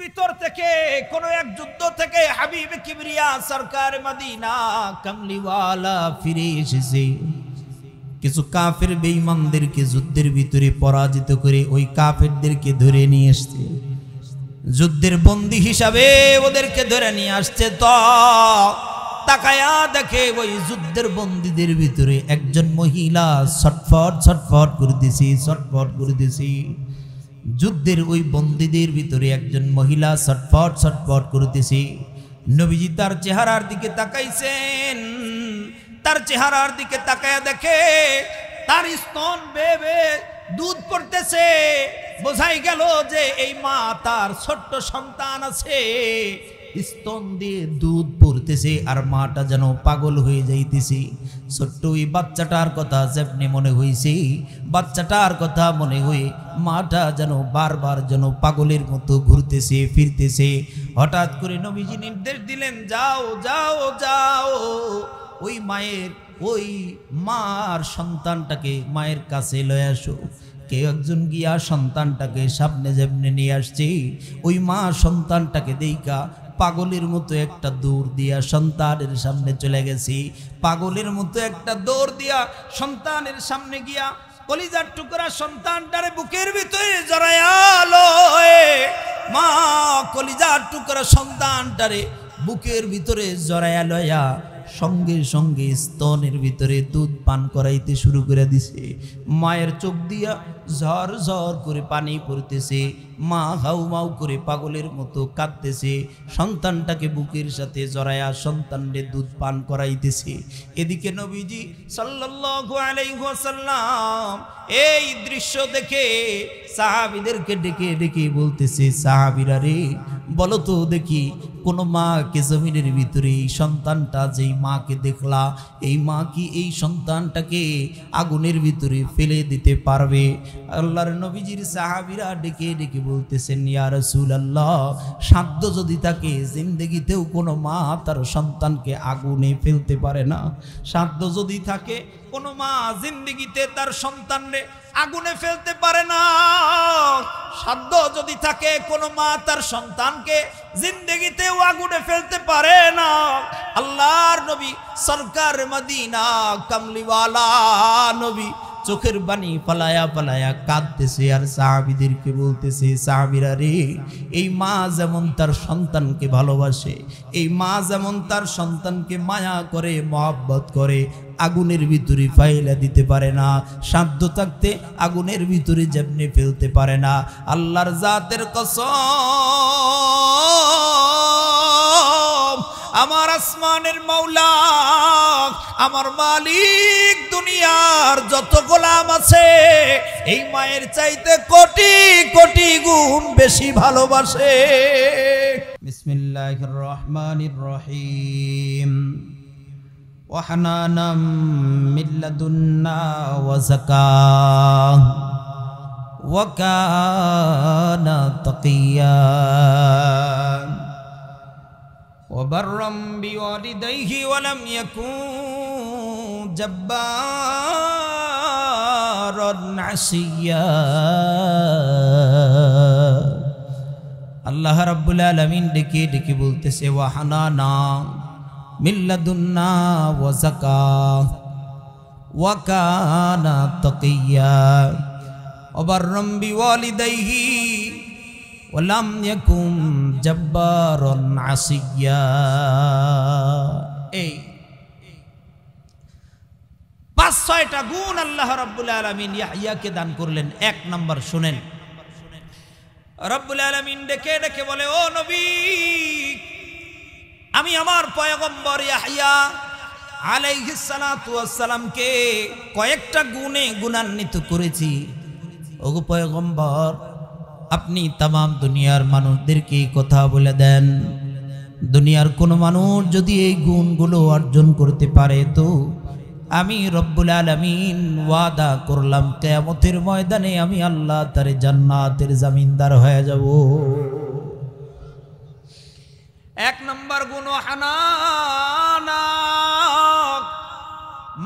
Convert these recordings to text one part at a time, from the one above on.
ভিতর থেকে কোন এক যুদ্ধ থেকে হাবিব কিবরিয়া সরকার মদিনা কামলিওয়ালা ফিরে এসেছে। কিছু কাফের বেঈমানদেরকে যুদ্ধের ভিতরে পরাজিত করে ওই কাফেরদেরকে ধরে নিয়ে আসছে, যুদ্ধের বন্দী হিসাবে ওদেরকে ধরে নিয়ে আসছে। তো তাকায়া দেখে ওই যুদ্ধের বন্দীদের ভিতরে একজন মহিলা ছটফট ছটফট করে দিছি, ছটফট করে দিছি। যুদ্ধের ওই বন্দীদের ভিতরে একজন মহিলা ছটফট ছটফট করতেছে। নবীজি তার চেহারার দিকে তাকাইছেন, তার চেহারার দিকে তাকায়া দেখে তার স্তন বেয়ে বেয়ে দুধ পড়তেছে। বোঝাই গেল যে এই মা তার ছোট্ট সন্তান আছে, স্তন দিয়ে দুধ পড়তেছে আর মাটা যেন পাগল হয়ে যাইতেছে। ছোট্ট ওই বাচ্চাটার কথা যেমনি মনে হয়েছে, বাচ্চাটার কথা মনে হয়ে মাটা যেন বারবার যেন পাগলের মতো ঘুরতেছে ফিরতেছে। হঠাৎ করে নবীজি নির্দেশ দিলেন, যাও যাও যাও, ওই মায়ের ওই মার সন্তানটাকে মায়ের কাছে লয়ে আসো। কেউ একজন গিয়া সন্তানটাকে সামনে যেমনি নিয়ে আসছে, ওই মা সন্তানটাকে দেইকা পাগলের মতো একটা দৌড় দিয়া সন্তানের সামনে চলে গেছি। পাগলের মতো একটা দৌড় দিয়া সন্তানের সামনে গিয়া কলিজার টুকরা সন্তানটারে বুকের ভিতরে জড়ায়ালো। মা কলিজার টুকরা সন্তানটারে বুকের ভিতরে জড়ায়ালো, সঙ্গে সঙ্গে স্তনের ভিতরে দুধ পান করাইতে শুরু করে দিছে। মায়ের চোখ দিয়া ঝর ঝর করে পানি পড়তেছে, মা হাউ মাউ করে পাগলের মতো কাঁদতেছে। সন্তানটাকে বুকের সাথে জড়ায়া সন্তানকে দুধ পান করাইতেছে। এদিকে নবীজি সাল্লাল্লাহু আলাইহি ওয়াসাল্লাম এই দৃশ্য দেখে সাহাবীদেরকে ডেকে ডেকে বলতেছে, সাহাবীরা রে, বলো তো দেখি কোন মাকে জমিনের ভিতরে এই সন্তানটা যেই মাকে দেখলা, এই মা কি এই সন্তানটাকে আগুনের ভিতরে ফেলে দিতে পারবে? আল্লাহর নবীজির সাহাবীরা ডেকে ডেকে বলতেছেন, ইয়া রাসূলুল্লাহ, সাধ্য যদি থাকে জিন্দেগিতেও কোনো মা তার সন্তানকে আগুনে ফেলতে পারে না। সাধ্য যদি থাকে কোনো মা জিন্দেগিতে তার সন্তানকে আগুনে ফেলতে পারে না। সাধ্য যদি থাকে কোনো মা তার সন্তানকে জিন্দেগিতেও আগুনে ফেলতে পারে না। আল্লাহর নবী সরকার মদিনা কামলিওয়ালা নবী চোখের বাণী পালায়া পালায়া কাঁদতেছে আর সাহাবীদেরকে বলতেছে, সাহাবীরা রে, এই মা যেমন তার সন্তানকে ভালোবাসে, এই মা যেমন তার সন্তানকে মায়া করে মহব্বত করে, আগুনের ভিতরে ফাইলা দিতে পারে না। সাধ্য থাকতে আগুনের ভিতরে যেমনি ফেলতে পারে না। আল্লাহর জাতের কসম, আমার আসমানের মাওলা, আমার মালিক দুনিয়ার যত গোলাম আছে এই মায়ের চাইতে কোটি কোটি গুণ বেশি ভালোবাসে। বিসমিল্লাহির রহমানির রহিম। ওয়াহানানাম মিন লাদুন্না ওয়া যাকাহ ওয়া কানা তাকিয়্যা وبرًا بوالديه ولم يكن جبارًا عصيًّا। আল্লাহ রাব্বুল আলামিন ডেকে ডেকে বলতেছে, ওয়া হানানা মিন লাদুন্না ওয়া যাকাহ ওয়া কানা তাকিয়্যা ওয়া বাররাম বিওয়ালিদাইহি ওয়ালাম ইয়াকুম জাব্বারান আসিয়্যা। এই ৫-৬টা গুণ আল্লাহ রাব্বুল আলামিন ইয়াহইয়াকে দান করলেন। ১ নাম্বার শুনেন, রাব্বুল আলামিন ডেকে ডেকে বলে, ও নবী, আমি আমার পয়গম্বর ইয়াহইয়া আলাইহিস সালাতু ওয়াস সালামকে কয়েকটা গুণে গুণান্বিত করেছি। ওগো পয়গম্বর, আপনি তামাম দুনিয়ার মানুষদেরকে কথা বলে দেন, দুনিয়ার কোন মানুষ যদি এই গুণগুলো অর্জন করতে পারে তো আমি রব্বুল আলামিন ওয়াদা করলাম কিয়ামতের ময়দানে আমি আল্লাহ তার জান্নাতের জামিনদার হয়ে যাব। ১ নম্বর গুণ হানানা।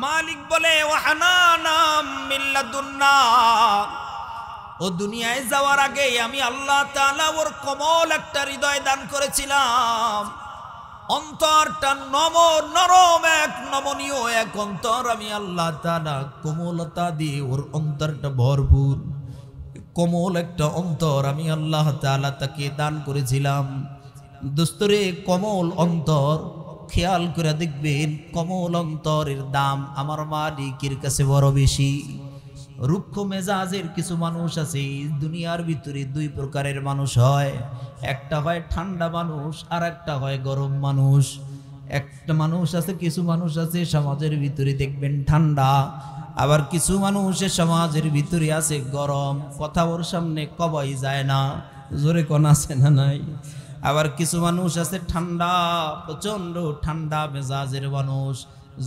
মালিক বলে, ওয়া হানানা মিন লাদুন্না, ও দুনিয়ায় যাওয়ার আগে আমি আল্লাহ তাআলা ওর কোমল একটা হৃদয় দান করেছিলাম। অন্তরটা নরম এক নমনীয় এক অন্তর আমি আল্লাহ তাআলা কোমলতা দিয়ে ওর অন্তরটা ভরপুর কোমল একটা অন্তর আমি আল্লাহ তাআলা তাকে দান করেছিলাম। দোস্তরে কোমল অন্তর খেয়াল করে দেখবেন, কোমল অন্তরের দাম আমার মালিকের কাছে বড় বেশি। রুক্ষ মেজাজের কিছু মানুষ আছে দুনিয়ার ভিতরে, দুই প্রকারের মানুষ হয়, একটা হয় ঠান্ডা মানুষ আর একটা হয় গরম মানুষ। একটা মানুষ আছে, কিছু মানুষ আছে সমাজের ভিতরে দেখবেন ঠান্ডা, আবার কিছু মানুষের সমাজের ভিতরে আছে গরম, কথা ওর সামনে কবাই যায় না, জোরে কোন আছে না নাই। আবার কিছু মানুষ আছে ঠান্ডা, প্রচন্ড ঠান্ডা মেজাজের মানুষ,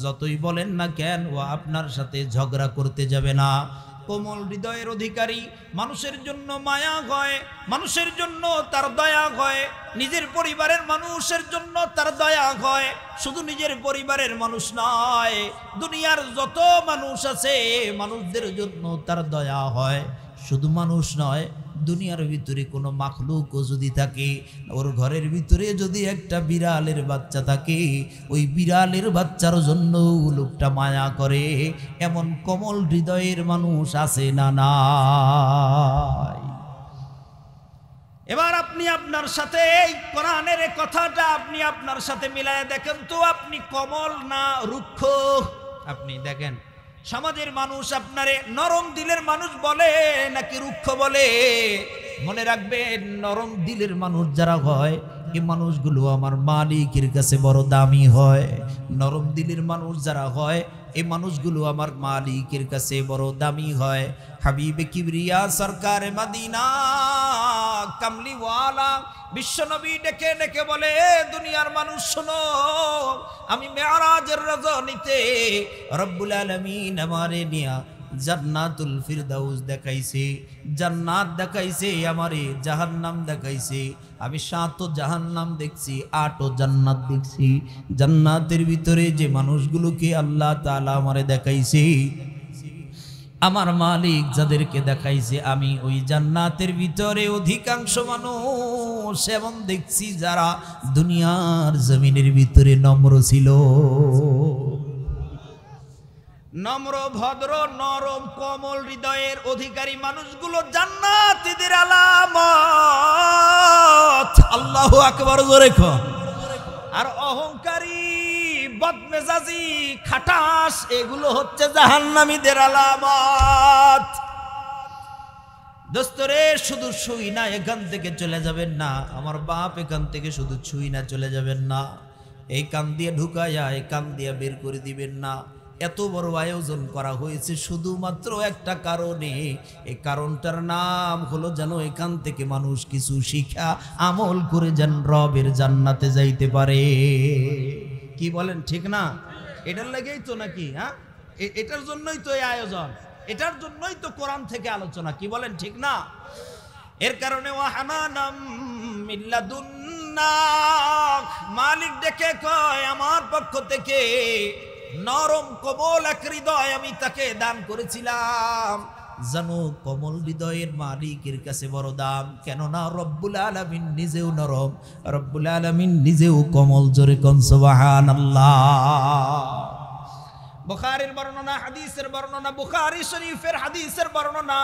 যতই বলেন না কেন ও আপনার সাথে ঝগড়া করতে যাবে না। কোমল হৃদয়ের অধিকারী মানুষের জন্য মায়া হয়, মানুষের জন্য তার দয়া হয়, নিজের পরিবারের মানুষের জন্য তার দয়া হয়। শুধু নিজের পরিবারের মানুষ নয়, দুনিয়ার যত মানুষ আছে মানুষদের জন্য তার দয়া হয়। শুধু মানুষ নয়, দুনিয়ার ভিতরে কোনো মাখলুকও যদি থাকে, ওর ঘরের ভিতরে যদি একটা বিড়ালের বাচ্চা থাকে, ওই বিড়ালের বাচ্চার জন্য লোকটা মায়া করে। এমন কোমল হৃদয়ের মানুষ আছে না নাই? এবার আপনি আপনার সাথে এই কোরআনের কথাটা আপনি আপনার সাথে মিলায় দেখেন তো, আপনি কোমল না রুক্ষ? আপনি দেখেন সমাজের মানুষ আপনারে নরম দিলের মানুষ বলে নাকি রুক্ষ বলে? মনে রাখবেন, নরম দিলের মানুষ যারা হয় এই মানুষগুলো আমার মালিকের কাছে বড় দামি হয়। নরম দিলের মানুষ যারা হয় এই মানুষগুলো আমার মালিকের কাছে বড় দামি হয়। হাবিবে কিবরিয়া সরকার মদিনা কামলিওয়ালা বিশ্বনবী ডেকে ডেকে বলে, দুনিয়ার মানুষ শোনো, আমি মেরাজের রজনীতে রব্বুল আলামিন আমারে নিয়া জান্নাতুল ফিরদাউস দেখাইছে, জান্নাত দেখাইছে, আমারে জাহান্নাম দেখাইছে। আমি 7 জাহান্নাম দেখছি, 8 জান্নাত দেখছি। জান্নাতের ভিতরে যে মানুষগুলোকে আল্লাহ তাআলা আমারে দেখাইছে, আমার মালিক যাদেরকে দেখাইছে, আমি ওই জান্নাতের ভিতরে অধিকাংশ মানুষ এমন দেখছি যারা দুনিয়ার জমিনের ভিতরে নম্র ছিল, নম্র ভদ্র নরম কোমল হৃদয়ের অধিকারী মানুষগুলো জান্নাতীদের আলামত। আল্লাহু আকবার, জোরে কও। আর অহংকারী বদমেজাজি খাটাস এগুলো হচ্ছে জাহান্নামীদের আলামত। দোস্তরে শুধু ছুঁই না এখান থেকে চলে যাবেন না, আমার বাপ এখান থেকে শুধু ছুঁই না চলে যাবেন না, এই কান দিয়ে ঢুকাইয়া এই কান দিয়ে বের করে দিবেন না। এত বড় আয়োজন করা হয়েছে শুধুমাত্র একটা কারণে, এই কারণটার নাম হলো যেন এখান থেকে মানুষ কিছু শিক্ষা আমল করে যেন রবের জান্নাতে যাইতে পারে। কি বলেন, ঠিক না? এটার লাগেই তো নাকি, হ্যাঁ, এটার জন্যই তো এই আয়োজন, এটার জন্যই তো কোরআন থেকে আলোচনা। কি বলেন, ঠিক না? এর কারণে ওয়াহানানাম মিল্লাদুন্না, মালিক ডেকে কয় আমার পক্ষ থেকে নরম কোমল এক হৃদয় আমি তাকে দান করেছিলাম। জানো, কোমল হৃদয়ের মালিকের কাছে বড় দাম, কেননা রব্বুল আলামিন নিজেও নরম, রব্বুল আলামিন নিজেও কোমল। জোরে কোন সুবহানাল্লাহ। বুখারীর বর্ণনা, হাদিসের বর্ণনা, বুখারী শরীফের হাদিসের বর্ণনা,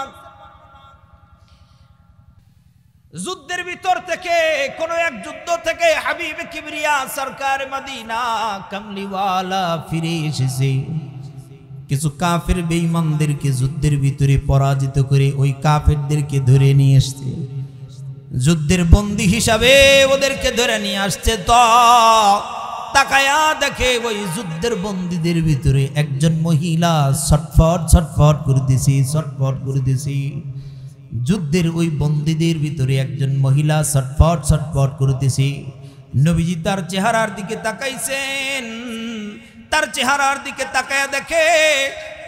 যুদ্ধের ভিতর থেকে কোন এক যুদ্ধ থেকে হাবিব কিবরিয়া সরকার মদিনা কামলিওয়ালা ফিরে এসেছে। কিছু কাফের বেঈমানদেরকে যুদ্ধের ভিতরে পরাজিত করে ওই কাফেরদেরকে ধরে নিয়ে আসছে, যুদ্ধের বন্দী হিসাবে ওদেরকে ধরে নিয়ে আসছে। তো তাকায়া দেখে ওই যুদ্ধের বন্দীদের ভিতরে একজন মহিলা ছটফট ছটফট করে দিছি, ছটফট করে দিছি। যুদ্ধের ওই বন্দীদের ভিতরে একজন মহিলা ছটফট ছটফট করতেছে। নবীজি তার চেহারার দিকে তাকাইছেন, তার চেহারার দিকে তাকায়া দেখে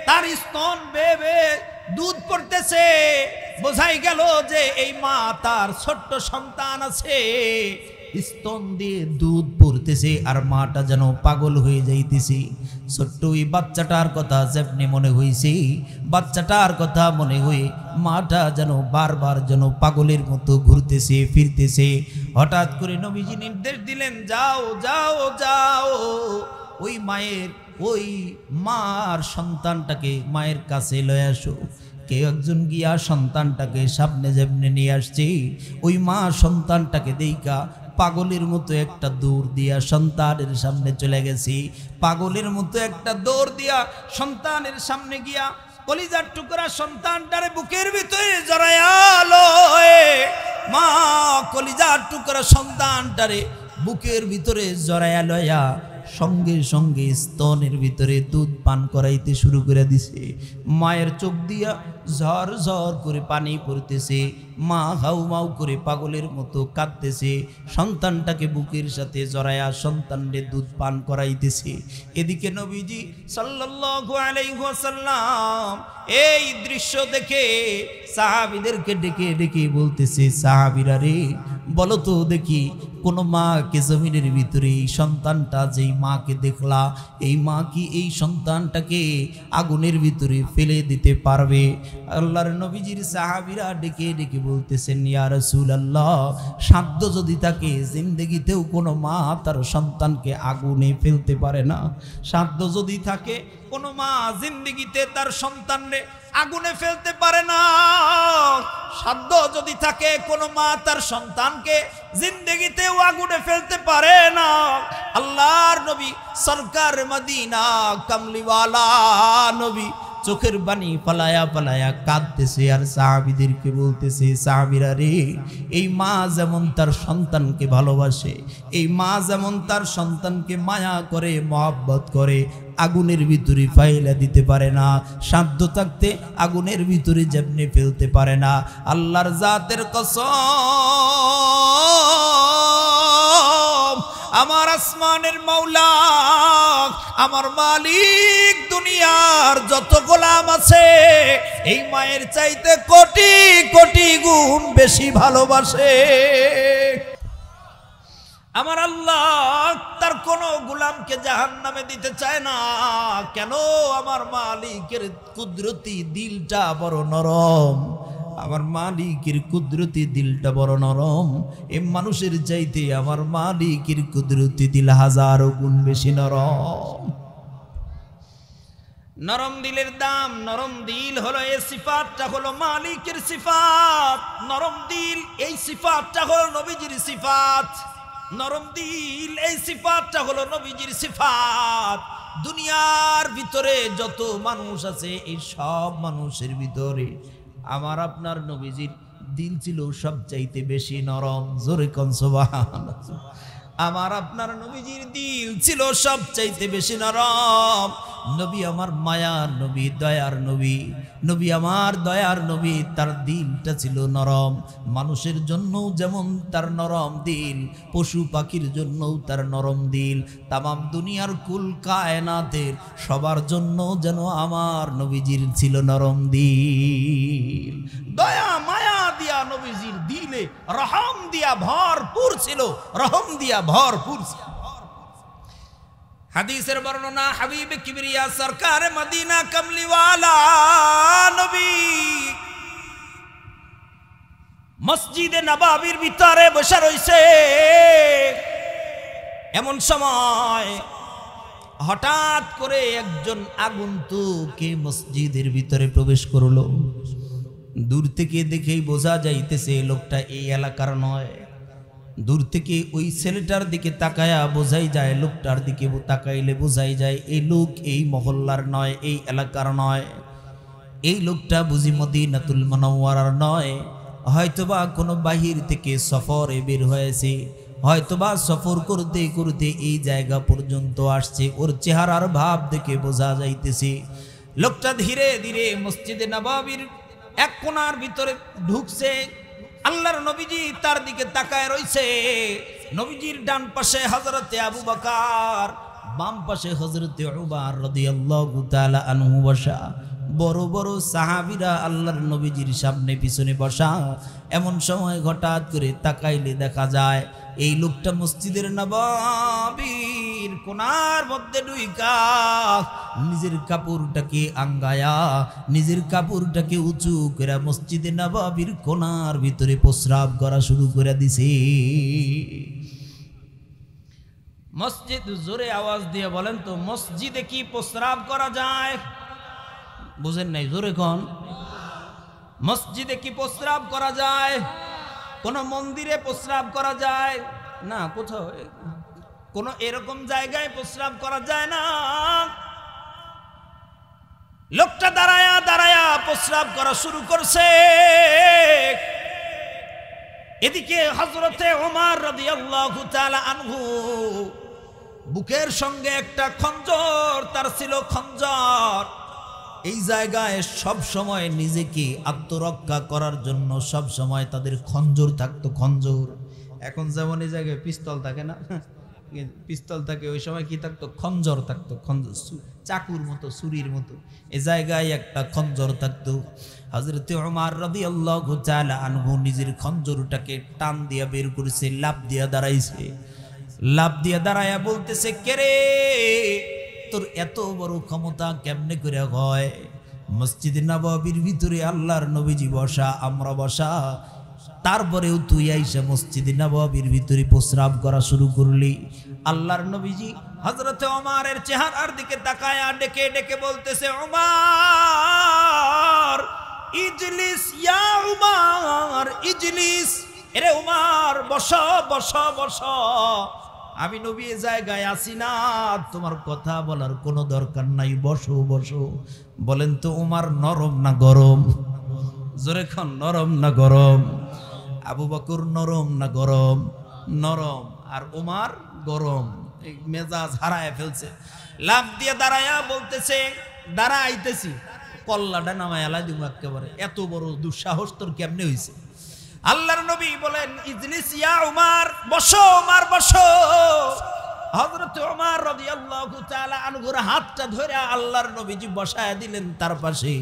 তার স্তন বেয়ে বেয়ে দুধ পড়তেছে। বোঝাই গেল যে এই মা, তার ছোট্ট সন্তান আছে, স্তন দিয়ে দুধ পড়তেছে আর মাটা যেন পাগল হয়ে যাইতেছে। ছোট্ট ওই বাচ্চাটার কথা যেমনি মনে হয়েছে, বাচ্চাটার কথা মনে হয়ে মাটা যেন বারবার যেন পাগলের মতো ঘুরতেছে ফিরতেছে। হঠাৎ করে নবীজি নির্দেশ দিলেন, যাও যাও যাও, ওই মায়ের ওই মার সন্তানটাকে মায়ের কাছে লয়ে আসো। কেউ একজন গিয়া সন্তানটাকে সামনে যেমনি নিয়ে আসছে, ওই মা সন্তানটাকে দেইকা পাগলের মতো একটা দৌড় দিয়া সন্তানের সামনে চলে গেছি। পাগলের মতো একটা দৌড় দিয়া সন্তানের সামনে গিয়া কলিজার টুকরা সন্তানটারে বুকের ভিতরে জড়ায়া লয়। মা কলিজার টুকরা সন্তানটারে বুকের ভিতরে জড়ায়া লয়া সঙ্গে সঙ্গে স্তনের ভিতরে দুধ পান করাইতে শুরু করে দিছে। মায়ের চোখ দিয়া ঝর ঝর করে পানি পড়তেছে, মা হাউ মাউ করে পাগলের মতো কাঁদতেছে, সন্তানটাকে বুকের সাথে জড়ায়া সন্তানরে দুধ পান করাইতেছে। এদিকে নবীজি সাল্লাল্লাহু আলাইহি ওয়াসাল্লাম এই দৃশ্য দেখে সাহাবীদেরকে ডেকে ডেকে বলতেছে, সাহাবীরা রে, বলো তো দেখি কোন মাকে জমিনের ভিতরে এই সন্তানটা যেই মাকে দেখলা, এই মা কি এই সন্তানটাকে আগুনের ভিতরে ফেলে দিতে পারবে? আল্লাহর নবীজির সাহাবীরা ডেকে ডেকে বলতেছেন, ইয়া রাসূলুল্লাহ, সাধ্য যদি থাকে জিন্দেগিতেও কোনো মা তার সন্তানকে আগুনে ফেলতে পারে না। সাধ্য যদি থাকে কোনো মা জিন্দেগিতে তার সন্তানকে আগুনে ফেলতে পারে না। সাধ্য যদি থাকে কোনো মা তার সন্তানকে জিন্দেগিতেও আগুনে ফেলতে পারে না। আল্লাহর নবী সরকার মদিনা কামলিওয়ালা নবী চোখের বাণী পালায়া পালায়া কাঁদতেছে আর সাহাবীদেরকে বলতেছে, সাহাবীরা রে, এই মা যেমন তার সন্তানকে ভালোবাসে, এই মা যেমন তার সন্তানকে মায়া করে মহব্বত করে, আগুনের ভিতরে ফাইলা দিতে পারে না। সাধ্য থাকতে আগুনের ভিতরে যেমনি ফেলতে পারে না। আল্লাহর জাতের কসম, আমার আসমানের মাওলা, আমার মালিক দুনিয়ার যত গোলাম আছে এই মায়ের চাইতে কোটি কোটি গুণ বেশি ভালোবাসে। আমার আল্লাহ তার কোন গোলামকে জাহান্নামে দিতে চায় না। কেন? আমার মালিকের কুদরতি দিলটা বড় নরম, আমার মালিকের কুদরতি দিলটা বড় নরম। এই মানুষের চাইতে আমার মালিকের কুদরতি দিল হাজারো গুণ বেশি নরম। নরম দিলের দাম, নরম দিল হলো এই সিফাতটা হলো মালিকের সিফাত। নরম দিল এই সিফাতটা হলো নবীজির সিফাত। নরম দিল এই সিফাতটা হলো নবীজির সিফাত। দুনিয়ার ভিতরে যত মানুষ আছে এই সব মানুষের ভিতরে আমার আপনার নবীজির দিল ছিল সবচাইতে বেশি নরম। জোরে কোন সুবহানাল্লাহ। আমার আপনার নবীজির দিল ছিল সবচাইতে বেশি নরম। নবী আমার মায়ার নবী, দয়ার নবী, নবী আমার দয়ার নবী, তার দিলটা ছিল নরম। মানুষের জন্য যেমন তার নরম দিল, পশু পাখির জন্যও তার নরম দিল, তামাম দুনিয়ার কুল কায়নাতের সবার জন্য যেন আমার নবীজির ছিল নরম দিল। দয়া মায়া দিয়া নবীজির দিলে রহম দিয়া ভরপুর ছিল, রহম দিয়া ভরপুর ছিল। হাদিসের বর্ণনা, হাবিব কিবরিয়া সরকার মদিনা কামলিওয়ালা নবী মসজিদে নববীর ভিতরে বসে রইছে। এমন সময় হঠাৎ করে একজন আগন্তুক মসজিদের ভিতরে প্রবেশ করলো। দূর থেকে দেখেই বোঝা যাইতেছে লোকটা এই এলাকার নয়। দূর থেকে ওই ছেলেটার দিকে তাকায়া বোঝাই যায়, লোকটার দিকে তাকাইলে বোঝাই যায় এই লোক এই মহল্লার নয়, এই এলাকার নয়। এই লোকটা বুঝি মদিনাতুল মুনাওয়ারার নয়, হয়তোবা কোনো বাহির থেকে সফরে বের হয়েছে, হয়তোবা সফর করতে করতে এই জায়গা পর্যন্ত আসছে। ওর চেহারার ভাব দেখে বোঝা যাইতেছে লোকটা ধীরে ধীরে মসজিদে নববীর এক কোণার ভিতরে ঢুকছে। আল্লাহর নবীজি তার দিকে তাকায় রইছে। নবীজির ডান পাশে হযরতে আবু বকর, বাম পাশে হযরতে উমর রাদিয়াল্লাহু তাআলা আনহু বসা। বড় বড় সাহাবীরা আল্লাহর নবীজির সামনে পিছনে বসা। এমন সময় হঠাৎ করে তাকাইলে দেখা যায় এই লোকটা মসজিদের নববীর কোণার মধ্যে ঢুইকা নিজের কাপড়টাকে আঙ্গায়া, নিজের কাপড়টাকে উঁচু করে মসজিদে নববীর কোণার ভিতরে প্রস্রাব করা শুরু করে দিছে। মসজিদ, জোরে আওয়াজ দিয়ে বলেন তো, মসজিদে কি প্রস্রাব করা যায়? বুঝেন নাই, জোরে কোন? মসজিদে কি প্রস্রাব করা যায়? কোন মন্দিরে প্রস্রাব করা যায় না, কোথাও কোন এরকম জায়গায় প্রস্রাব করা যায় না। লোকটা দাঁড়ায়া দাঁড়ায়া প্রস্রাব করা শুরু করছে। এদিকে হযরতে ওমর রাদিয়াল্লাহু তাআলা আনহু বুকের সঙ্গে একটা খঞ্জর তার ছিল, খঞ্জর। এই জায়গায় সব সময় নিজেকে আত্মরক্ষা করার জন্য সব সময় তাদের খঞ্জর থাকতো, খঞ্জর। এখন যেমন এই জায়গায় পিস্তল থাকে না, পিস্তল থাকে, ওই সময় কি থাকতো? খঞ্জর থাকতো, খঞ্জর, চাকুর মতো, ছুরির মতো। এই জায়গায় একটা খঞ্জর থাকতো। হযরতে ওমর রাদিয়াল্লাহু তাআলা আনহু নিজের খঞ্জরটাকে টান দিয়া বের করেছে, লাফ দিয়া দাঁড়াইছে। লাফ দিয়া দাঁড়ায়া বলতেছে, কে রে, তোর এত বড় ক্ষমতা কেমনে করে হয়? মসজিদে নববীর ভিতরে আল্লাহর নবীজি বসা, আমরা বসা, তারপরেও তুই আইসা মসজিদে নববীর ভিতরে প্রস্রাব করা শুরু করলি। আল্লাহর নবীজি হযরতে ওমরের চেহারার দিকে তাকায়া ডেকে ডেকে বলতেছে, ওমর ইজলিস, ইয়া ওমর ইজলিস, এরে ওমর বসো বসো বসো, আমি নবী এই জায়গায় আসি না, তোমার কথা বলার কোনো দরকার নাই, বসো বসো। বলেন তো ওমর নরম না গরম? জোরে খান, নরম না গরম? আবু বকর নরম না গরম? নরম। আর ওমর গরম, মেজাজ হারায় ফেলছে। লাফ দিয়ে দাঁড়ায়া বলতেছে, দাঁড়াইতেছি, কল্লাটা নামায় আলাই দিব একেবারে। এত বড় দুঃসাহস তোর কেমনে হয়েছে? আল্লাহর নবী বলেন, ইজলিস ইয়া উমর, বসো উমর বসো। হযরত ওমর রাদিয়াল্লাহু তাআলা আনহুর হাতটা ধরে আল্লাহর নবীজি বসায় দিলেন তার পাশে।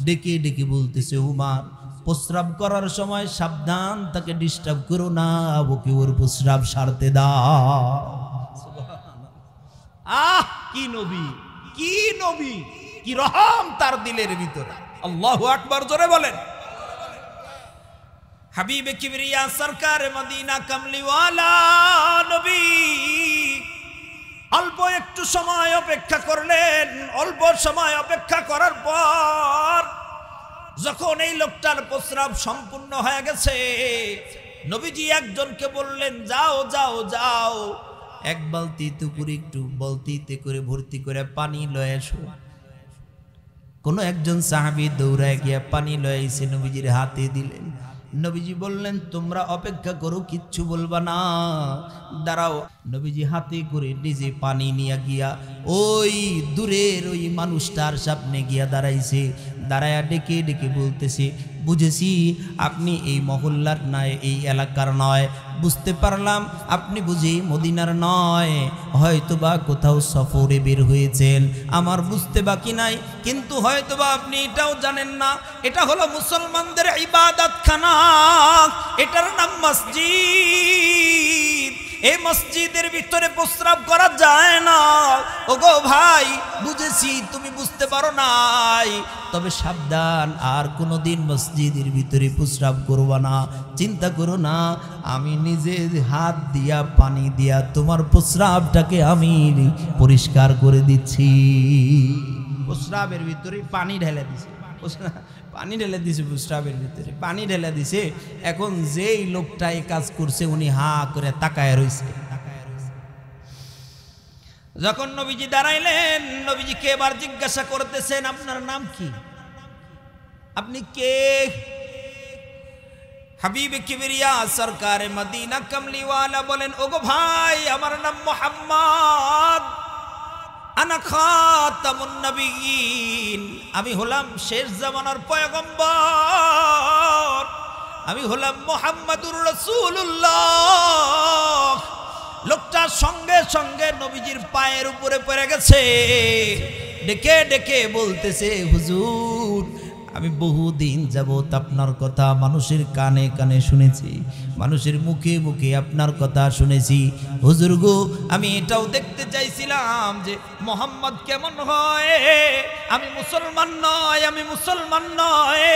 ডেকে ডেকে বলতেছে, উমর প্রস্রাব করার সময় সাবধান, তাকে ডিস্টার্ব করো না, ওকে ওর প্রস্রাব সারতে দাও। আহ, কি নবী, কি নবী, কি রহম তার দিলের ভিতরে। আল্লাহু আকবার, জোরে বলেন। হাবিবে কিবরিয়া সরকার মদিনা কামলিওয়ালা নবী অল্প একটু সময় অপেক্ষা করলেন। অল্প সময় অপেক্ষা করার পর যখন এই লোকটার প্রস্রাব সম্পূর্ণ হয়ে গেছে, নবীজি একজনকে বললেন, যাও যাও যাও, এক বালতিতে করে একটু বালতিতে করে ভর্তি করে পানি লয়ে এসো। কোন একজন সাহাবী দৌড়ায় গিয়া পানি লয়ে এসে নবীজির হাতে দিলেন। নবীজি বললেন, তোমরা অপেক্ষা করো, কিচ্ছু বলবা না, দাঁড়াও। নবীজি হাতে করে নিজে পানি নিয়ে গিয়া ওই দূরের ওই মানুষটার সামনে গিয়া দাঁড়াইছে। দাঁড়ায়া ডেকে ডেকে বলতেছে, বুঝেছি আপনি এই মহল্লার নয়, এই এলাকার নয়, বুঝতে পারলাম আপনি বুঝি মদিনার নয়, হয়তোবা কোথাও সফরে বের হয়েছেন, আমার বুঝতে বাকি নাই। কিন্তু হয়তোবা আপনি এটাও জানেন না, এটা হলো মুসলমানদের ইবাদতখানা, এটার নাম মসজিদ। এই মসজিদের ভিতরে প্রস্রাব করা যায় না। ওগো ভাই, বুঝেছি তুমি বুঝতে পারো নাই, তবে সাবধান, আর কোনোদিন মসজিদের ভিতরে প্রস্রাব করবা না। চিন্তা করো না, আমি নিজে হাত দিয়া পানি দিয়া তোমার প্রস্রাবটাকে আমি পরিষ্কার করে দিচ্ছি। প্রস্রাবের ভিতরে পানি ঢেলে দিছে, পানি ঢেলে দিছে, প্রস্রাবের ভিতরে পানি ঢেলে দিছে। এখন যেই লোকটা এই কাজ করছে উনি হা করে তাকায় রইছে। যখন নবীজি দাঁড়াইলেন, নবীজিকে এবার জিজ্ঞাসা করতেছেন, আপনার নাম কি, আপনি কে? হাবিবে কিবরিয়া সরকার মদিনা কামলিওয়ালা বলেন, ওগো ভাই, আমার নাম মুহাম্মদ, আনা খাতামুন নবিয়্যিন, আমি হলাম শেষ জামানার পয়গম্বর, আমি হলাম মুহাম্মাদুর রাসূলুল্লাহ। লোকটা সঙ্গে সঙ্গে নবীজির পায়ের উপরে পড়ে গেছে। ডেকে ডেকে বলতেছে, হুজুর আমি বহুদিন যাবত আপনার কথা মানুষের কানে কানে শুনেছি, মানুষের মুখে মুখে আপনার কথা শুনেছি। হুজুর গো, আমি এটাও দেখতে চাইছিলাম যে মোহাম্মদ কেমন হয়। আমি মুসলমান নয়, আমি মুসলমান নয়,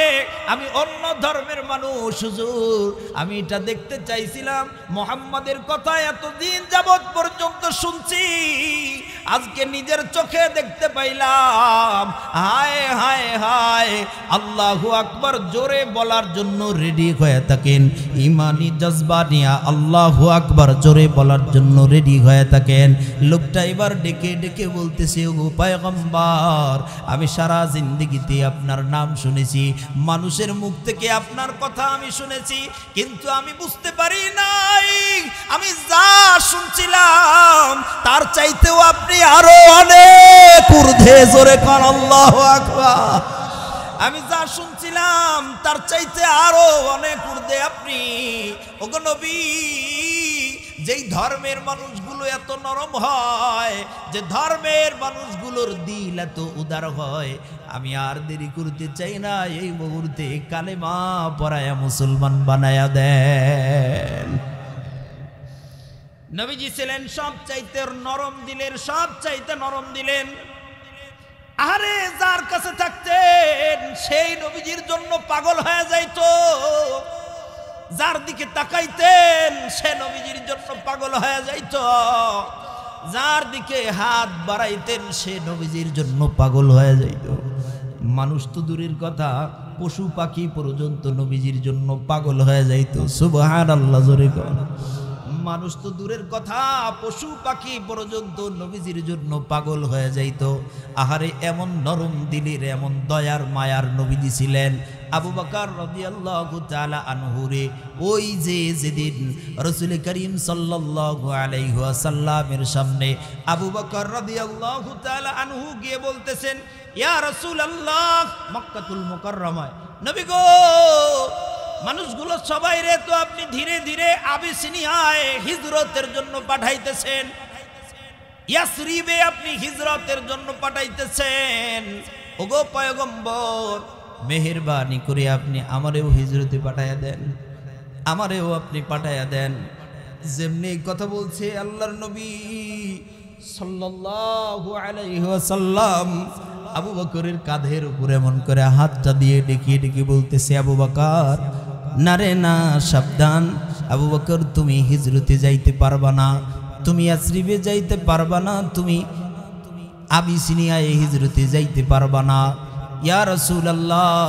আমি অন্য ধর্মের মানুষ। হুজুর আমি এটা দেখতে চাইছিলাম, মোহাম্মদের কথা এতদিন যাবত পর্যন্ত শুনছি, আজকে নিজের চোখে দেখতে পাইলাম। হায় হায় হায়, আল্লাহু আকবার জোরে বলার জন্য রেডি হয়ে থাকেন, ইমানি জজবা নিয়া আল্লাহু আকবার জোরে বলার জন্য রেডি হয়ে থাকেন। লোকটা এবার ডেকে ডেকে বলতেছে, ও পয়গম্বর আমি সারা জিন্দেগিতে আপনার নাম শুনেছি, মানুষের মুখ থেকে আপনার কথা আমি শুনেছি, কিন্তু আমি বুঝতে পারি নাই আমি যা শুনছিলাম তার চাইতেও আপনি আরো অনেক ঊর্ধ্বে। জোরে কোন আল্লাহু আকবার। আমি যা শুনছিলাম তার চাইতে আরো অনেক ঊর্ধ্বে আপনি। ওগো নবী, যেই ধর্মের মানুষগুলো এত নরম হয়, যে ধর্মের মানুষগুলোর দিল এত উদার হয়, আমি আর দেরি করতে চাই না, এই মুহূর্তে কালেমা পড়ায়া মুসলমান বানায়া দেন। নবীজি ছিলেন সব চাইতে নরম দিলের, সব চাইতে নরম দিলেন। আরে যার কাছে থাকতেন সেই নবীজির জন্য পাগল হয়ে যাইতো, যার দিকে তাকাইতেন সে নবীজির জন্য পাগল হয়ে যাইতো, যার দিকে হাত বাড়াইতেন সে নবীজির জন্য পাগল হয়ে যাইতো। মানুষ তো দূরের কথা, পশু পাখি পর্যন্ত নবীজির জন্য পাগল হয়ে যাইতো। সুবহানাল্লাহ, জোরে কর। মানুষ তো দূরের কথা, পশু পাখি পর্যন্ত নবীজির জন্য পাগল হয়ে যাইত। আহারে এমন নরম দিলের, এমন দয়ার মায়ার নবীজি ছিলেন। আবু বকর রাদিয়াল্লাহু তাআলা আনহুরে ওই যে যেদিন রাসূল করিম সাল্লাল্লাহু আলাইহি ওয়াসাল্লামের সামনে আবু বকর রাদিয়াল্লাহু তাআলা আনহু গিয়ে বলতেছেন, ইয়া রাসূলুল্লাহ, মক্কাতুল মুকাররমায় নবী গো, মানুষগুলো সবাই রে তো আপনি ধীরে ধীরে আবিসিনিয়ায় হিজরতের জন্য পাঠাইতেছেন, ইয়াসরিবে আপনি হিজরতের জন্য পাঠাইতেছেন। ওগো পয়গম্বর, মেহেরবানি করে আপনি আমারেও হিজরতে পাঠাইয়া দেন, আমারেও আপনি পাঠাইয়া দেন। যেমনি কথা বলছে আল্লাহর নবী সাল্লাল্লাহু আলাইহি ওয়াসাল্লাম আবু বকরের কাঁধের উপরে এমন করে হাতটা দিয়ে ডেকে ডেকে বলতেছে, আবু বকর না রে না, সাবধান। আবু বকর তুমি হিজরতে যাইতে পারবা না, তুমি ইয়াসরিবে যাইতে পারবা না, তুমি আবিসিনিয়ায় হিজরতে যাইতে পারবা না। ইয়া রাসূলুল্লাহ,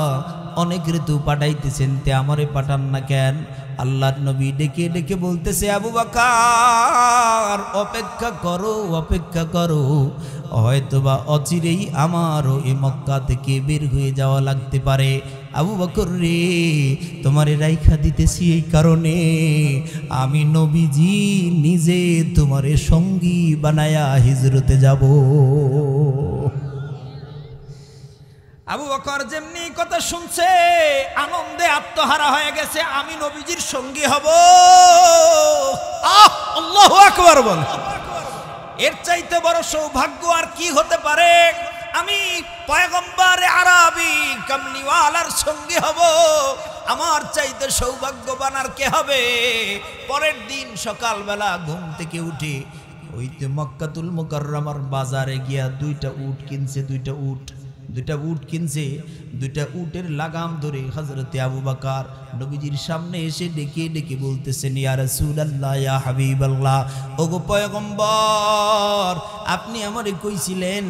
অনেক ঋতু পাঠাইতেছেন, তে আমারে পাঠান না কেন? আল্লাহর নবী ডেকে ডেকে বলতেছে, আবু বকর অপেক্ষা করো, অপেক্ষা করো, হয়তোবা অচিরেই আমারও এই মক্কা থেকে বের হয়ে যাওয়া লাগতে পারে। আবু বকর রে, তোমারে রাইখা দিতেছি এই কারণে, আমি নবীজি নিজে তোমারে সঙ্গী বানায়া হিজরতে যাব। আবু বকর যেমনি কথা শুনছে আনন্দে আত্মহারা হয়ে গেছে, আমি নবীজির সঙ্গী হব। আল্লাহু আকবার বল। এর চাইতে বড় সৌভাগ্য আর কি হতে পারে? আমি পয়গম্বর আরবি কামলিওয়ালার সঙ্গী হব, আমার চাইতে সৌভাগ্যবান আর কে হবে? পরের দিন সকালবেলা ঘুম থেকে উঠে ওইতে মক্কাতুল মুকাররমার বাজারে গিয়া দুইটা উট কিনছে, দুইটা উট কিনছে। দুইটা উটের লাগাম ধরে হযরতে আবু বকর নবীজির সামনে এসে ডেকে ডেকে বলতেছেন, ইয়া রাসূলুল্লাহ, ইয়া হাবিবাল্লাহ, ওগো পয়গম্বর, আপনি আমারে কইছিলেন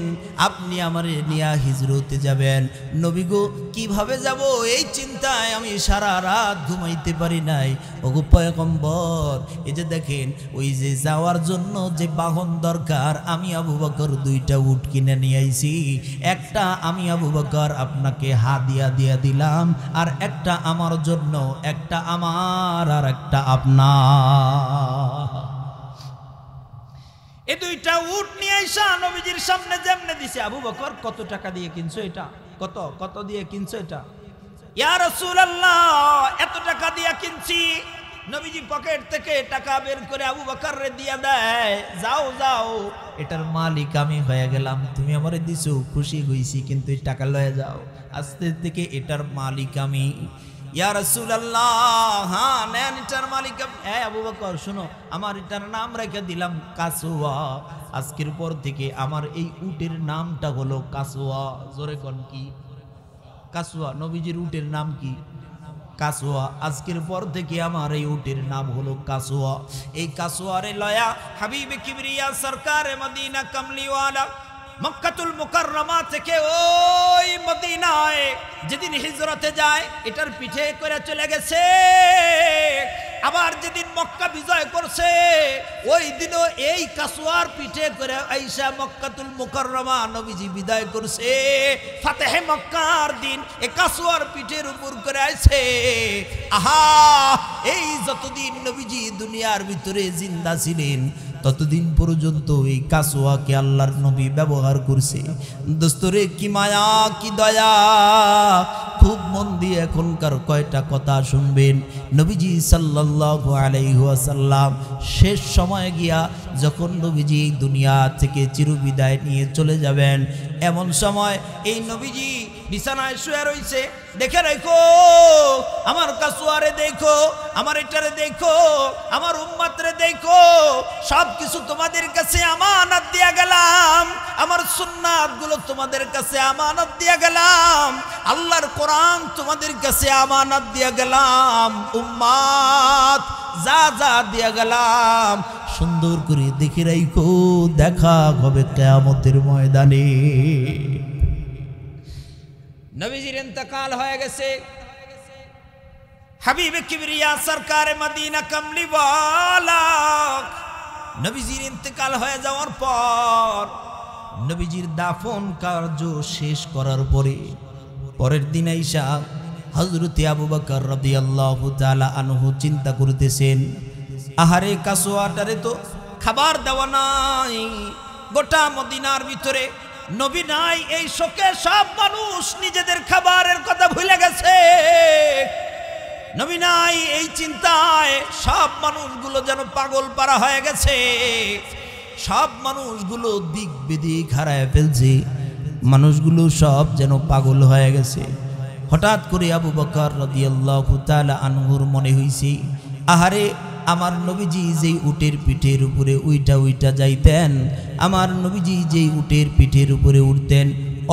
আপনি আমারে নিয়া হিজরতে যাবেন। নবী গো, কিভাবে যাব এই চিন্তায় আমি সারা রাত ঘুমাইতে পারি নাই। ওগো পয়গম্বর, এই যে দেখেন, ওই যে যাওয়ার জন্য যে বাহন দরকার, আমি আবু বকর দুইটা উট কিনে নিয়ে আইছি। একটা আমি আবু বকর আপনাকে হাদিয়া দিয়া দিলাম, আর একটা আমার জন্য, একটা আমার আর একটা আপনার। এই দুইটা উট নিয়ে আইসা নবীজির সামনে যেমনে দিছে, আবু বকর কত টাকা দিয়ে কিনছো এটা? কত দিয়ে কিনছো এটা? ইয়া রাসূলুল্লাহ, এত টাকা দিয়ে কিনছি। নবীজি পকেট থেকে টাকা বের করে আবু বকর রে দিয়া দেয়, যাও যাও এটার মালিক আমি হয়ে গেলাম, তুমি আমারে দিছো, খুশি হইছি, কিন্তু এই টাকা লয়ে যাও, আজকে থেকে এটার মালিক আমি। ইয়া রাসূলুল্লাহ, হ্যাঁ নেন, এটার মালিক আমি। আবু বকর শুনো, আমার এটার নাম রেখে দিলাম কাসওয়া, আজকের পর থেকে আমার এই উটের নামটা হলো কাসওয়া। জোরে কোন কি? কাসওয়া। নবীজির উটের নাম কি? কাসওয়া। আজকের পর থেকে আমার এই উটের নাম হলো কাসওয়া। এই কাসওয়ারে লয়া হাবিবে কিবরিয়া সরকারে মদিনা কামলিওয়ালা মক্কাতুল মুকাররমা থেকে ওই মদিনায় যেদিন হিজরতে যায় এটার পিঠে করে চলে গেছে। আবার যেদিন মক্কা বিজয় করছে ওই দিনও এই কাসওয়ার পিঠে করে আইসা মক্কাতুল মুকাররমা নবীজি বিদায় করছে। ফাতেহে মক্কার দিন এই কাসওয়ার পিঠের উপর করে আইছে। আহা, এই যতদিন নবীজি দুনিয়ার ভিতরে জিন্দা ছিলেন ততদিন পর্যন্ত এই কাসওয়াকে আল্লাহর নবী ব্যবহার করছে। দোস্তরে কি মায়া, কি দয়া! খুব মন দিয়ে এখনকার কয়টা কথা শুনবেন। নবীজি সাল্লাল্লাহু আলাইহি ওয়াসাল্লাম শেষ সময়ে গিয়া যখন নবীজি এই দুনিয়া থেকে চিরবিদায় নিয়ে চলে যাবেন, এমন সময় এই নবীজি বিছানায় শুয়ে রইছে। দেখে রাখো, আমার কাসওয়ারে দেখো, আমার এটারে দেখো, আমার উম্মতরে দেখো, সব কিছু তোমাদের কাছে আমানত দিয়া গেলাম, আমার সুন্নাত গুলো তোমাদের কাছে আমানত দিয়া গেলাম, আল্লাহর কোরআন তোমাদের কাছে আমানত দিয়া গেলাম, উম্মত যা যা দিয়া গেলাম সুন্দর করে দেখে রাখো, দেখা হবে কিয়ামতের ময়দানে। নবীজির ইন্তেকাল হয়ে গেছে। হাবিবে কিবরিয়া সরকারে মদিনা কামলিওয়ালা নবীজির ইন্তেকাল হয়ে যাওয়ার পর নবীজির দাফন কার্য শেষ করার পরে পরের দিন আইসা হযরতে আবু বকর রাদিয়াল্লাহু তাআলা আনহু চিন্তা করতেছেন, আহারে কাসওয়াটারে তো খাবার দেওয়া নাই, গোটা মদিনার ভিতরে নবী নাই, এই শোকে সব মানুষ নিজেদের খাবারের কথা ভুলে গেছে। নবী নাই এই চিন্তায় সব মানুষগুলো যেন পাগল পারা হয়ে গেছে, সব মানুষগুলো দিক বিদিক হারায় ফেলছে, মানুষগুলো সব যেন পাগল হয়ে গেছে। হঠাৎ করে আবু বকর রাদিয়াল্লাহু তাআলা আনহুর মনে হইছে, আহারে আমার নবীজি যেই উটের পিঠের উপরে উইটা উইটা যাইতেন, আমার নবীজি যেই উটের পিঠের উপরে উঠতেন,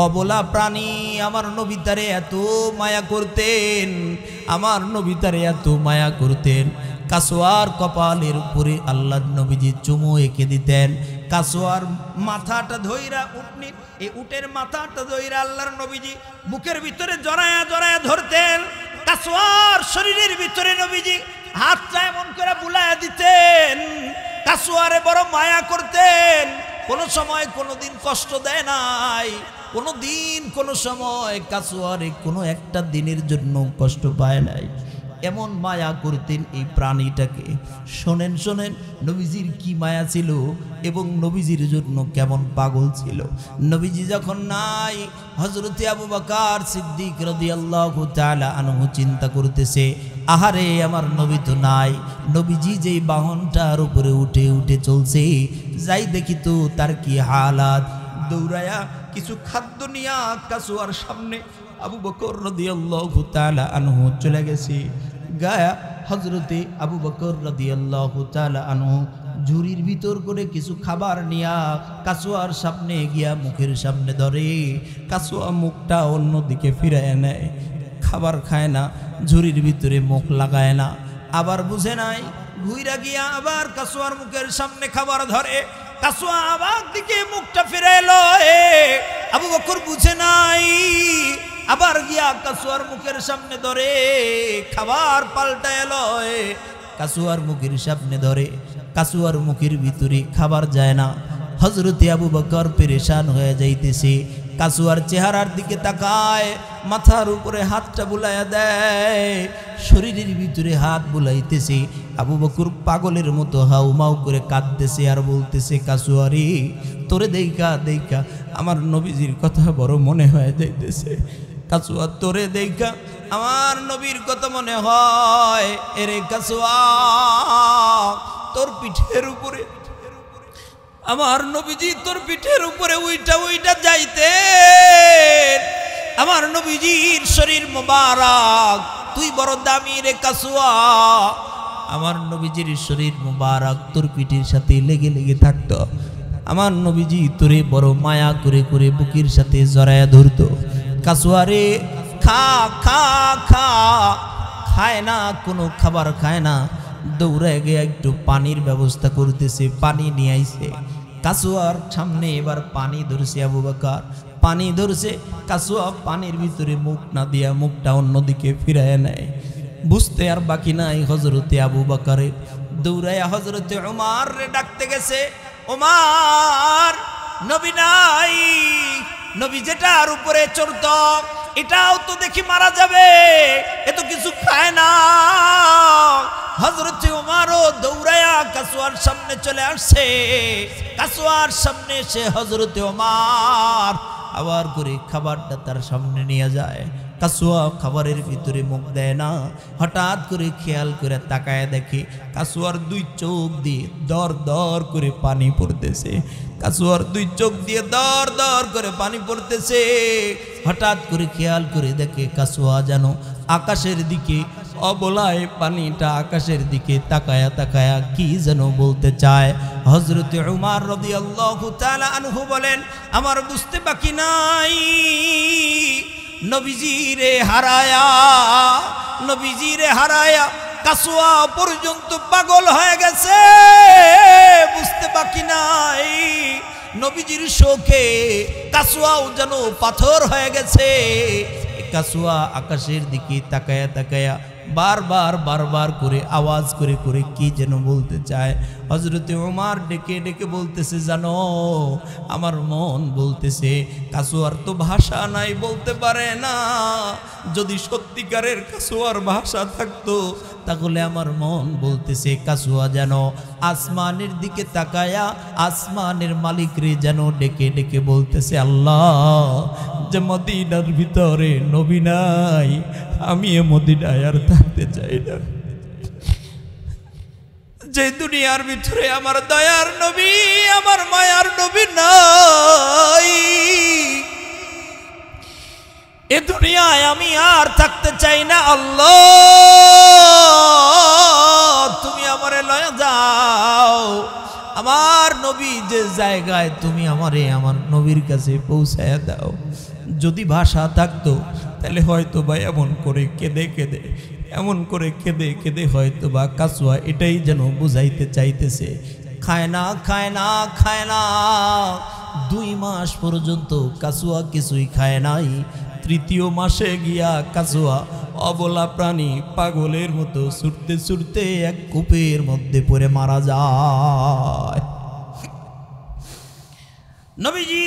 অবলা প্রাণী আমার নবী তারে এত মায়া করতেন, আমার নবী তারে এত মায়া করতেন। কাসওয়ার কপালের উপরে আল্লাহ নবীজি চুমু এঁকে দিতেন, কাসওয়ার মাথাটা ধইরা উঠনি, এই উটের মাথাটা ধইরা আল্লাহর নবীজি বুকের ভিতরে জড়ায়া জড়ায়া ধরতেন, কাসওয়ার শরীরের ভিতরে নবীজি হাতটা এমন করে বুলায়া দিতেন, কাসওয়ারে বড় মায়া করতেন। কোনো সময় কোনো দিন কষ্ট দেয় নাই, কোনো দিন কোনো সময় কাসওয়ারে কোনো একটা দিনের জন্য কষ্ট পায় নাই, এমন মায়া করতেন এই প্রাণীটাকে। শোনেন শোনেন নবীজির কি মায়া ছিল এবং নবীজির জন্য কেমন পাগল ছিল। নবীজি যখন নাই, হযরতে আবু বকর সিদ্দিক রাদিয়াল্লাহু তাআলা আনহু চিন্তা করতেছে, আহারে আমার নবী তো নাই, নবীজি যেই বাহনটার উপরে উঠে উঠে চলছে, যাই দেখি তো তার কি হালাত। দৌড়ায়া কিছু খাদ্য নিয়া কাসওয়ার সামনে আবু বকর রাদিয়াল্লাহু তাআলা আনহু চলে গেছে। গায়া হযরতে আবু বকর রাদিয়াল্লাহু তাআলা আনহু ঝুড়ির ভিতর করে কিছু খাবার নিয়া কাসওয়ার সামনে গিয়া মুখের সামনে ধরে, কাসওয়া মুখটা অন্যদিকে ফিরায় নেয়, খাবার খায় না, ঝুড়ির ভিতরে মুখ লাগায় না। আবার বুঝে নাই, ঘুইরা গিয়া আবার কাসওয়ার মুখের সামনে খাবার ধরে, কাসওয়া আবার দিকে মুখটা ফিরায় লয়। আবু বকর বুঝে নাই, আবার গিয়া কাসওয়ার মুখের সামনে ধরে, খাবার পাল্টায় লয়, কাসওয়ার মুখের সামনে ধরে, কাসওয়ার মুখের ভিতরে খাবার যায় না। হযরতে আবু বকর পেরেশান হয়ে যাইতেছে, কাসওয়ার চেহারার দিকে তাকায়, মাথার উপরে হাতটা বুলাইয়া দেয়, শরীরের ভিতরে হাত বুলাইতেছে। আবু বকর পাগলের মতো হাউমাউ করে কাঁদতেছে আর বলতেছে, কাসওয়ারে তোরে দেইখা দেইখা আমার নবীজির কথা বড় মনে হয়ে যাইতেছে, কাসওয়া তোরে দেইখা আমার নবীর কথা মনে হয়। এরে কাসওয়া তোর পিঠের উপরে আমার নবীজি তোর পিঠের উপরে উইটা উইটা যাইতেন। আমার নবীজির শরীর মোবারক, তুই বড় দামি রে কাসুয়া, আমার নবীজির শরীর মোবারক তোর পিঠের সাথে লেগে লেগে থাকতো। আমার নবীজি তোরে বড় মায়া করে করে বুকের সাথে জড়ায়া ধরতো। কাসুয়া রে খা খা খা, খায় না, কোনো খাবার খায় না। দৌড়ায় গিয়ে একটু পানির ব্যবস্থা করতেছে, পানি নিয়ে আইছে। কাসুয়ার সামনে এবার পানি ধরছে আবু বকর, পানি ধরছে। কাসুয়া পানির ভিতরে মুখ না দিয়া মুখটা অন্যদিকে ফিরায় নেয়। বুঝতে আর বাকি নাই হযরতে আবু বকরের। দৌড়াইয়া হযরতে ওমর রে ডাকতে গেছে, ওমর নবী নাই, নবী যেটার উপরে চড়ত এটাও তো দেখি মারা যাবে, এ তো কিছু খায় না। হযরতে ওমরও দৌড়াইয়া কাসুয়ার সামনে চলে আসছে। কাসুয়ার সামনে এসে হযরতে ওমর আবার করে খাবারটা তার সামনে নিয়ে যায়। কাসুয়া খাবারের ভিতরে মুখ দেয় না। হঠাৎ করে খেয়াল করে তাকায় দেখে কাসুয়ার দুই চোখ দিয়ে দর দর করে পানি পড়তেছে। কাসুয়ার দুই চোখ দিয়ে দর দর করে পানি পড়তেছে। হঠাৎ করে খেয়াল করে দেখে কাসুয়া যেন আকাশের দিকে অবলায় পানিটা আকাশের দিকে তাকায়া তাকায়া কি যেন বলতে চায়। হযরতে উমর রাদিয়াল্লাহু তাআলা আনহু বলেন, আমার বুঝতে বাকি নাই, নবীজিরে হারায়া, নবীজিরে হারায়া কাসুয়া পর্যন্ত পাগল হয়ে গেছে। বুঝতে বাকি নাই, নবীজির শোকে কাসুয়াও যেন পাথর হয়ে গেছে। কাসুয়া আকাশের দিকে তাকায়া তাকায়া বারবার বারবার করে আওয়াজ করে করে কি যেন বলতে চায়। হযরতে ওমর ডেকে ডেকে বলতেছে, জানো আমার মন বলতেছে কাসুয়ার তো ভাষা নাই, বলতে পারে না। যদি সত্যিকারের কাসুয়ার ভাষা থাকতো তাহলে আমার মন বলতেছে কাসুয়া যেন আসমানের দিকে তাকায়া আসমানের মালিকরে যেন ডেকে ডেকে বলতেছে, আল্লাহ যে মদিনার ভিতরে নবী নাই, আমি এ মদিনায় আর থাকতে চাই না। যে দুনিয়ার ভিতরে আমার দয়ার নবী, আমার মায়ার নবী নাই, এ দুনিয়ায় আমি আর থাকতে চাই না। আল্লাহ তুমি আমারে লয়ে যাও, আমার নবী যে জায়গায় তুমি আমারে আমার নবীর কাছে পৌঁছায় দাও। যদি ভাষা থাকতো তাহলে হয়তো বা এমন করে কেঁদে কেঁদে, এমন করে কেঁদে কেঁদে হয়তো বা কাসুয়া এটাই যেন বুঝাইতে চাইতেছে, খায় না খায় না খায় না। 2 মাস পর্যন্ত কাসুয়া কিছুই খায় নাই। 3য় মাসে গিয়া কাসুয়া অবলা প্রাণী পাগলের মতো ছুটতে ছুটতে এক কূপের মধ্যে পড়ে মারা যায়। নবীজি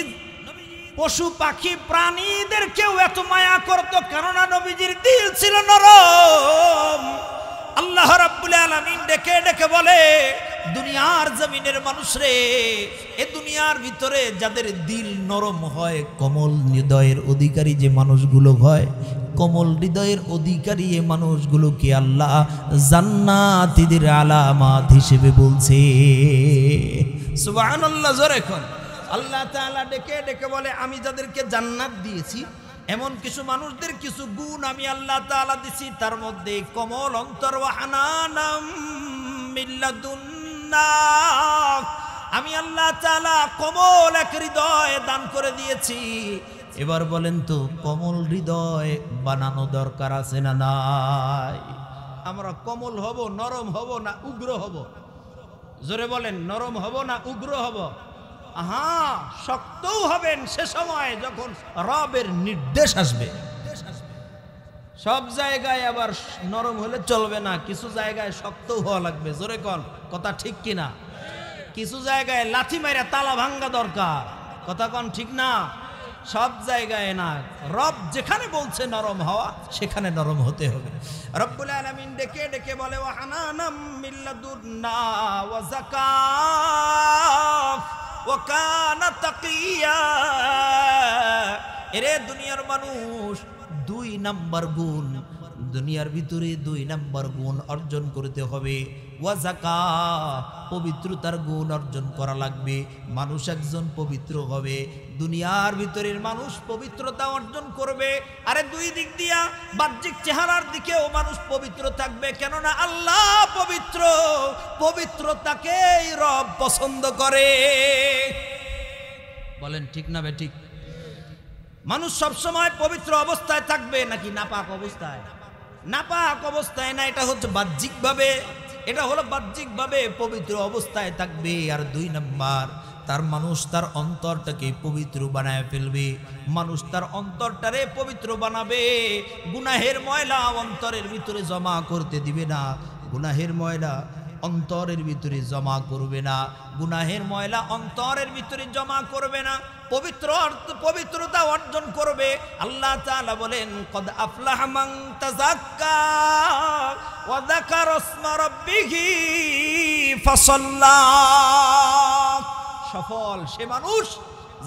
পশু পাখি প্রাণীদেরকেও এত মায়া করত, কেননা নবীজির দিল ছিল নরম। আল্লাহ রাব্বুল আলামিন ডেকে ডেকে বলে, দুনিয়ার জমিনের মানুষরে, এ দুনিয়ার ভিতরে যাদের দিল নরম হয়, কোমল হৃদয়ের অধিকারী যে মানুষগুলো হয়, কোমল হৃদয়ের অধিকারী এ মানুষগুলোকে আল্লাহ জান্নাতীদের আলামত হিসেবে বলছে। সুবহানাল্লাহ, জোরে কোন আল্লাহ তাআলা ডেকে ডেকে বলে, আমি যাদেরকে জান্নাত দিয়েছি এমন কিছু মানুষদের কিছু গুণ আমি আল্লাহ তাআলা দিছি, তার মধ্যে কোমল অন্তর ওয়া হানানাম মিল্লাদুন্না, আমি আল্লাহ তাআলা কোমল এক হৃদয় দান করে দিয়েছি। এবার বলেন তো, কোমল হৃদয় বানানো দরকার আছে না নাই? আমরা কোমল হব, নরম হব না উগ্র হব? জোরে বলেন, নরম হব না উগ্র হব? হ্যাঁ, শক্তও হবেন সে সময় যখন রবের নির্দেশ আসবে। সব জায়গায় আবার নরম হলে চলবে না, কিছু জায়গায় শক্তও হওয়া লাগবে। জোরে কোন কথা ঠিক কিনা? কিছু জায়গায় লাথি মাইরা তালা ভাঙ্গা দরকার, কথা কোন ঠিক না? সব জায়গায় না, রব যেখানে বলছে নরম হওয়া সেখানে নরম হতে হবে। রব্বুল আলামিন ডেকে ডেকে বলে, ওয়া হানানাম মিল্লাদুন্না ওয়া যাকাত ওয়া কানা তাকিয়া। এরে দুনিয়ার মানুষ, 2 নাম্বার গুণ দুনিয়ার ভিতরে 2 নম্বর গুণ অর্জন করতে হবে, ওয়া যাকাত, পবিত্রতার গুণ অর্জন করা লাগবে। মানুষ একজন পবিত্র হবে, দুনিয়ার ভিতরের মানুষ পবিত্রতা অর্জন করবে। আরে 2 দিক দিয়া, বাহ্যিক চেহারার দিকেও মানুষ পবিত্র থাকবে, কেননা আল্লাহ পবিত্র, পবিত্রতাকেই রব পছন্দ করে। বলেন ঠিক না বেঠিক? মানুষ সবসময় পবিত্র অবস্থায় থাকবে নাকি নাপাক অবস্থায়? নাপাক অবস্থায় না, এটা হচ্ছে বাহ্যিকভাবে, এটা হলো বাহ্যিকভাবে পবিত্র অবস্থায় থাকবে। আর 2 নম্বর, তার মানুষ তার অন্তরটাকে পবিত্র বানায় ফেলবে। মানুষ তার অন্তরটারে পবিত্র বানাবে, গুনাহের ময়লা অন্তরের ভিতরে জমা করতে দিবে না, গুনাহের ময়লা অন্তরের ভিতরে জমা করবে না, গুনাহের ময়লা অন্তরের ভিতরে জমা করবে না, পবিত্রতা অর্জন করবে। আল্লাহ তাআলা বলেন, কদ আফলাহা মান তাযাক্কা ওয়া যাকারা ইসমা রাব্বিহি ফাসাল্লা। সফল সে মানুষ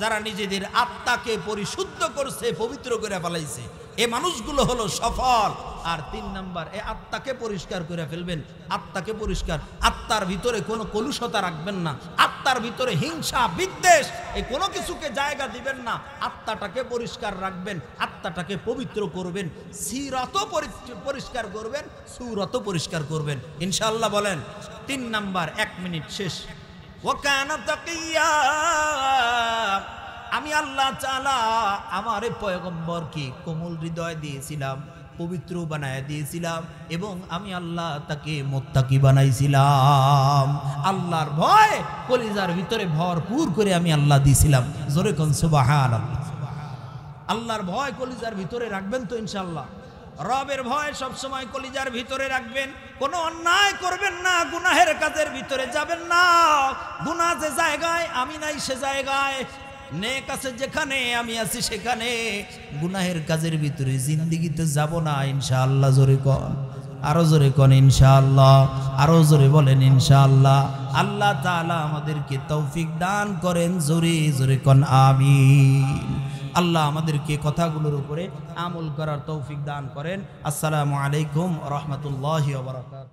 যারা নিজেদের আত্মাকে পরিশুদ্ধ করছে, পবিত্র করে ফেলাইছে, এই মানুষগুলো হলো সফল। আর 3 নাম্বার, এই আত্মাকে পরিষ্কার করে ফেলবেন। আত্মাকে পরিষ্কার, আত্মার ভিতরে কোনো কলুষতা রাখবেন না, আত্মার ভিতরে হিংসা বিদ্বেষ এই কোনো কিছুকে জায়গা দিবেন না। আত্মাটাকে পরিষ্কার রাখবেন, আত্মাটাকে পবিত্র করবেন, সিরাত পরিষ্কার করবেন, সুরত পরিষ্কার করবেন ইনশাআল্লাহ। বলেন 3 নাম্বার, 1 মিনিট শেষ। ওয়া কানা তাকিয়া, আমি আল্লাহ তাআলা আমার এই পয়গম্বরকে কোমল হৃদয় দিয়েছিলাম, পবিত্র বানায় দিয়েছিলাম, এবং আমি আল্লাহ তাকে মুত্তাকি বানাইছিলাম। আল্লাহর ভয় কলিজার ভিতরে ভরপুর করে আমি আল্লাহ দিয়েছিলাম। জোরে কোন সুবহানাল্লাহ। আল্লাহর ভয় কলিজার ভিতরে রাখবেন তো ইনশাআল্লাহ। রবের ভয় সবসময় কলিজার ভিতরে রাখবেন। কোনো অন্যায় করবেন না, গুনাহের কাজের ভিতরে যাবেন না। গুনাহ যে জায়গায় আমি নাই সে জায়গায়, নেক আছে যেখানে আমি আছি সেখানে, গুনাহের কাজের ভিতরে জিন্দেগিতে যাব না ইনশাআল্লাহ। জোরে কোন, আরো জোরে কোন ইনশাআল্লাহ, আরো জোরে বলেন ইনশাআল্লাহ। আল্লাহ তাআলা আমাদেরকে তৌফিক দান করেন, জোরে জোরে কোন আমিন। আল্লাহ আমাদেরকে কথাগুলোর উপরে আমল করার তৌফিক দান করেন। আসসালামু আলাইকুম ওয়া রাহমাতুল্লাহি ওয়া বারাকাতুহু।